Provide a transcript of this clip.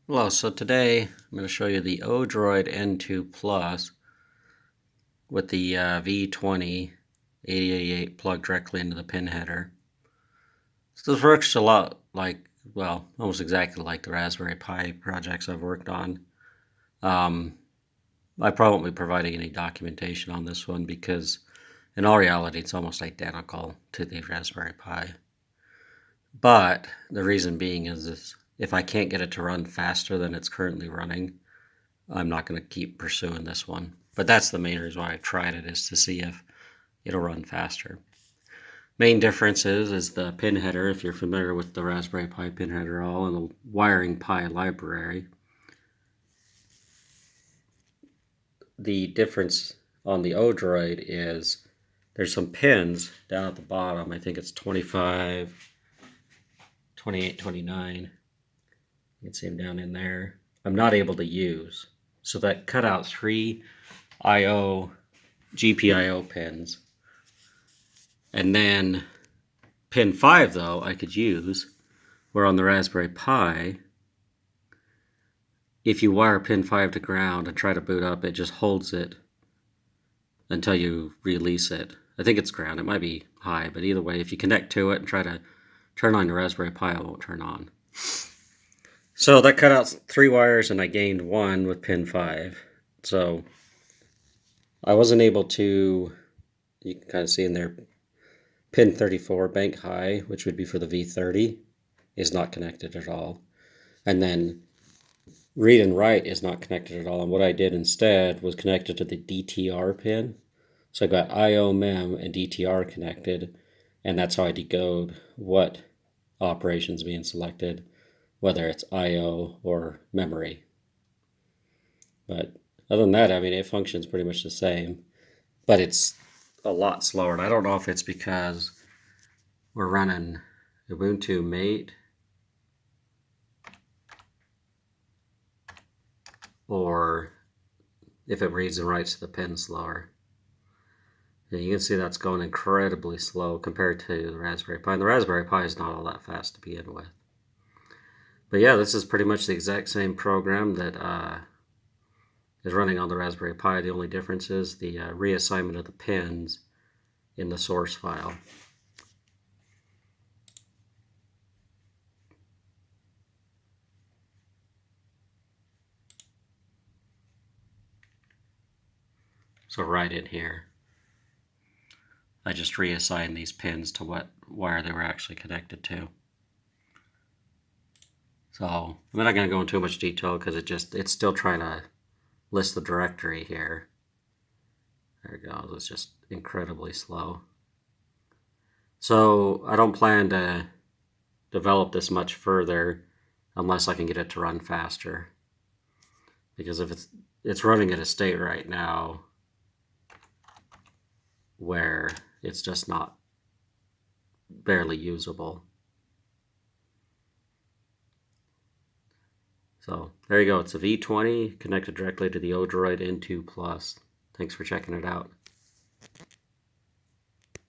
Hello, so today I'm going to show you the Odroid N2 Plus with the V20 8088 plugged directly into the pin header. So this works a lot like, well, almost exactly like the Raspberry Pi projects I've worked on. I probably won't be providing any documentation on this one because in all reality it's almost identical to the Raspberry Pi. But the reason being is if I can't get it to run faster than it's currently running, I'm not going to keep pursuing this one. But that's the main reason why I tried it, is to see if it'll run faster. Main difference is the pin header, if you're familiar with the Raspberry Pi pin header all and the Wiring Pi library. The difference on the Odroid is there's some pins down at the bottom. I think it's 25, 28, 29. You can see them down in there. I'm not able to use. So that cut out 3 I/O GPIO pins. And then pin 5 though I could use, where on the Raspberry Pi, if you wire pin 5 to ground and try to boot up, it just holds it until you release it. I think it's ground, it might be high, but either way, if you connect to it and try to turn on your Raspberry Pi, it won't turn on. So that cut out 3 wires and I gained 1 with pin 5. So I wasn't able to, you can kind of see in there, pin 34 bank high, which would be for the V30, is not connected at all. And then read and write is not connected at all. And what I did instead was connected to the DTR pin. So I got IO, MEM, and DTR connected, and that's how I decode what operations being selected, whether it's IO or memory. But other than that, I mean, it functions pretty much the same, but it's a lot slower. And I don't know if it's because we're running Ubuntu Mate or if it reads and writes to the pin slower. And you can see that's going incredibly slow compared to the Raspberry Pi. And the Raspberry Pi is not all that fast to begin with. But yeah, this is pretty much the exact same program that is running on the Raspberry Pi. The only difference is the reassignment of the pins in the source file. So right in here, I just reassigned these pins to what wire they were actually connected to. So I'm not going to go into too much detail because it's still trying to list the directory here. There it goes. It's just incredibly slow. So I don't plan to develop this much further unless I can get it to run faster. Because if it's running at a state right now where it's just not barely usable. So there you go. It's a V20 connected directly to the Odroid N2 Plus. Thanks for checking it out.